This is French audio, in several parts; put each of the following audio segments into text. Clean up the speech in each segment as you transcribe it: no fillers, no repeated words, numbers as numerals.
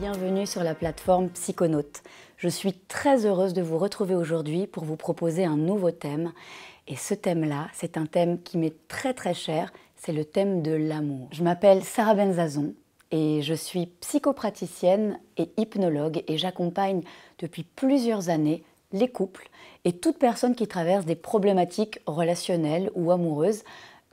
Bienvenue sur la plateforme Psychonautes. Je suis très heureuse de vous retrouver aujourd'hui pour vous proposer un nouveau thème. Et ce thème-là, c'est un thème qui m'est très cher, c'est le thème de l'amour. Je m'appelle Sarah Benzazon et je suis psychopraticienne et hypnologue et j'accompagne depuis plusieurs années les couples et toute personne qui traverse des problématiques relationnelles ou amoureuses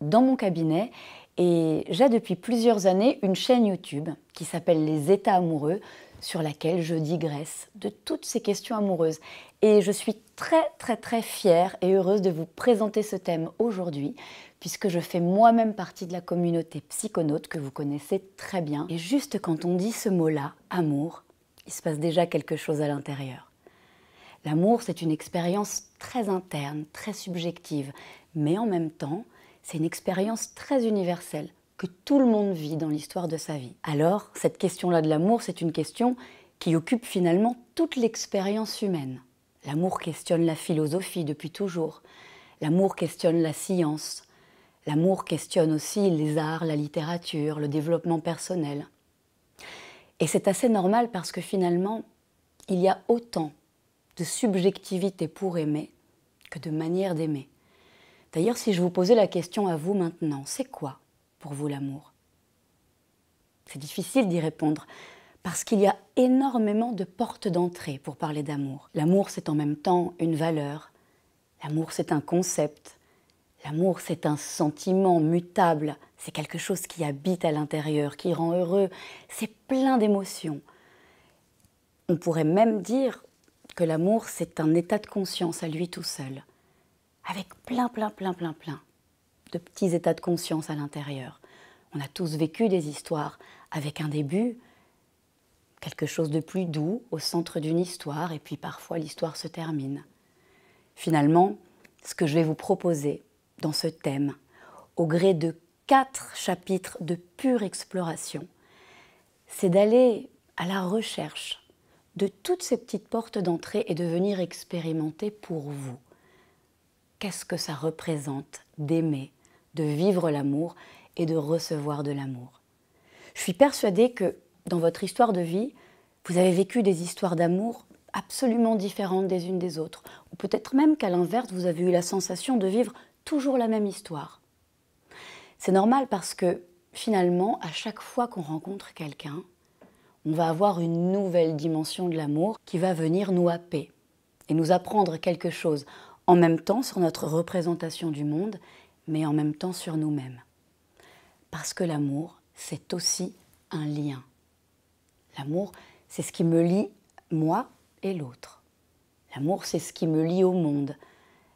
dans mon cabinet. Et j'ai depuis plusieurs années une chaîne YouTube qui s'appelle Les États amoureux, sur laquelle je digresse de toutes ces questions amoureuses. Et je suis très fière et heureuse de vous présenter ce thème aujourd'hui, puisque je fais moi-même partie de la communauté Psychonautes que vous connaissez très bien. Et juste quand on dit ce mot-là, amour, il se passe déjà quelque chose à l'intérieur. L'amour, c'est une expérience très interne, très subjective, mais en même temps, c'est une expérience très universelle que tout le monde vit dans l'histoire de sa vie. Alors, cette question-là de l'amour, c'est une question qui occupe finalement toute l'expérience humaine. L'amour questionne la philosophie depuis toujours. L'amour questionne la science. L'amour questionne aussi les arts, la littérature, le développement personnel. Et c'est assez normal parce que finalement, il y a autant de subjectivité pour aimer que de manière d'aimer. D'ailleurs, si je vous posais la question à vous maintenant, c'est quoi pour vous l'amour? C'est difficile d'y répondre parce qu'il y a énormément de portes d'entrée pour parler d'amour. L'amour, c'est en même temps une valeur. L'amour, c'est un concept. L'amour, c'est un sentiment mutable. C'est quelque chose qui habite à l'intérieur, qui rend heureux. C'est plein d'émotions. On pourrait même dire que l'amour, c'est un état de conscience à lui tout seul, avec plein de petits états de conscience à l'intérieur. On a tous vécu des histoires avec un début, quelque chose de plus doux au centre d'une histoire, et puis parfois l'histoire se termine. Finalement, ce que je vais vous proposer dans ce thème, au gré de 4 chapitres de pure exploration, c'est d'aller à la recherche de toutes ces petites portes d'entrée et de venir expérimenter pour vous. Qu'est-ce que ça représente d'aimer, de vivre l'amour et de recevoir de l'amour? Je suis persuadée que dans votre histoire de vie, vous avez vécu des histoires d'amour absolument différentes des unes des autres. Ou peut-être même qu'à l'inverse, vous avez eu la sensation de vivre toujours la même histoire. C'est normal parce que finalement, à chaque fois qu'on rencontre quelqu'un, on va avoir une nouvelle dimension de l'amour qui va venir nous happer et nous apprendre quelque chose en même temps sur notre représentation du monde, mais en même temps sur nous-mêmes. Parce que l'amour, c'est aussi un lien. L'amour, c'est ce qui me lie, moi et l'autre. L'amour, c'est ce qui me lie au monde.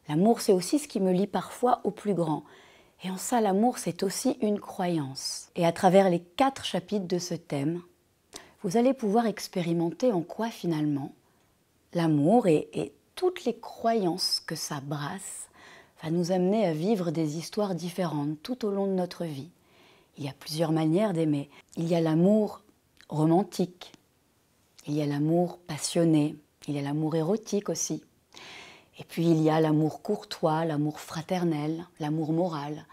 L'amour, c'est aussi ce qui me lie parfois au plus grand. Et en ça, l'amour, c'est aussi une croyance. Et à travers les 4 chapitres de ce thème, vous allez pouvoir expérimenter en quoi finalement l'amour et toutes les croyances que ça brasse va nous amener à vivre des histoires différentes tout au long de notre vie. Il y a plusieurs manières d'aimer. Il y a l'amour romantique, il y a l'amour passionné, il y a l'amour érotique aussi. Et puis il y a l'amour courtois, l'amour fraternel, l'amour moral.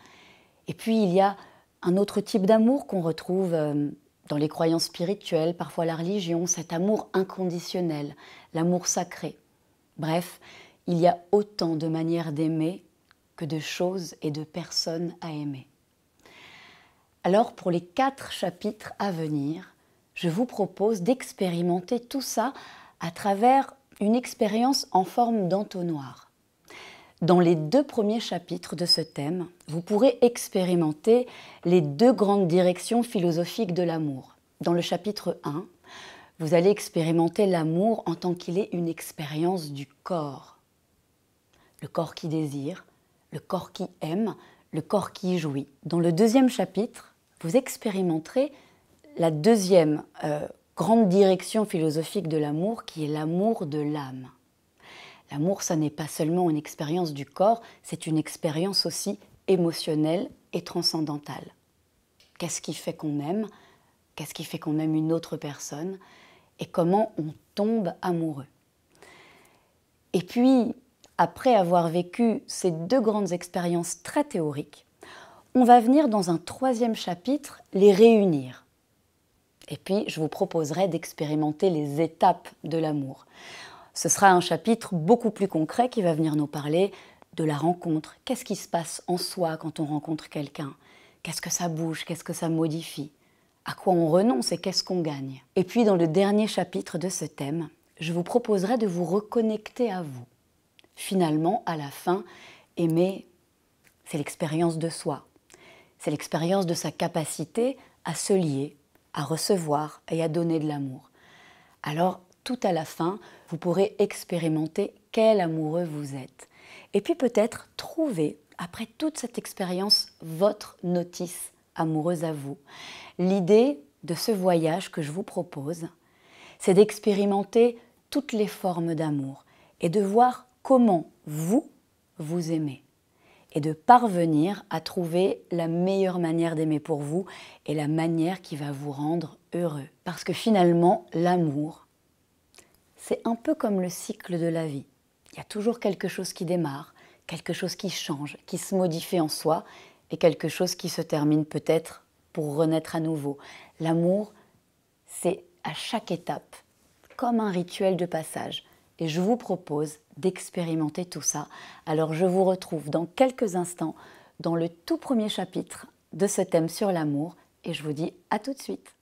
Et puis il y a un autre type d'amour qu'on retrouve dans les croyances spirituelles, parfois la religion, cet amour inconditionnel, l'amour sacré. Bref, il y a autant de manières d'aimer que de choses et de personnes à aimer. Alors, pour les 4 chapitres à venir, je vous propose d'expérimenter tout ça à travers une expérience en forme d'entonnoir. Dans les 2 premiers chapitres de ce thème, vous pourrez expérimenter les 2 grandes directions philosophiques de l'amour. Dans le chapitre 1, vous allez expérimenter l'amour en tant qu'il est une expérience du corps. Le corps qui désire, le corps qui aime, le corps qui jouit. Dans le 2e chapitre, vous expérimenterez la 2e grande direction philosophique de l'amour qui est l'amour de l'âme. L'amour, ça n'est pas seulement une expérience du corps, c'est une expérience aussi émotionnelle et transcendantale. Qu'est-ce qui fait qu'on aime? Qu'est-ce qui fait qu'on aime une autre personne? Et comment on tombe amoureux. Et puis, après avoir vécu ces 2 grandes expériences très théoriques, on va venir dans un 3e chapitre les réunir. Et puis, je vous proposerai d'expérimenter les étapes de l'amour. Ce sera un chapitre beaucoup plus concret qui va venir nous parler de la rencontre. Qu'est-ce qui se passe en soi quand on rencontre quelqu'un? Qu'est-ce que ça bouge? Qu'est-ce que ça modifie? À quoi on renonce et qu'est-ce qu'on gagne? Et puis, dans le dernier chapitre de ce thème, je vous proposerai de vous reconnecter à vous. Finalement, à la fin, aimer, c'est l'expérience de soi. C'est l'expérience de sa capacité à se lier, à recevoir et à donner de l'amour. Alors, tout à la fin, vous pourrez expérimenter quel amoureux vous êtes. Et puis peut-être trouver, après toute cette expérience, votre notice amoureuse à vous. L'idée de ce voyage que je vous propose, c'est d'expérimenter toutes les formes d'amour et de voir comment vous aimez. Et de parvenir à trouver la meilleure manière d'aimer pour vous et la manière qui va vous rendre heureux. Parce que finalement, l'amour, c'est un peu comme le cycle de la vie. Il y a toujours quelque chose qui démarre, quelque chose qui change, qui se modifie en soi et quelque chose qui se termine peut-être pour renaître à nouveau. L'amour, c'est à chaque étape comme un rituel de passage. Et je vous propose d'expérimenter tout ça. Alors je vous retrouve dans quelques instants dans le tout premier chapitre de ce thème sur l'amour et je vous dis à tout de suite.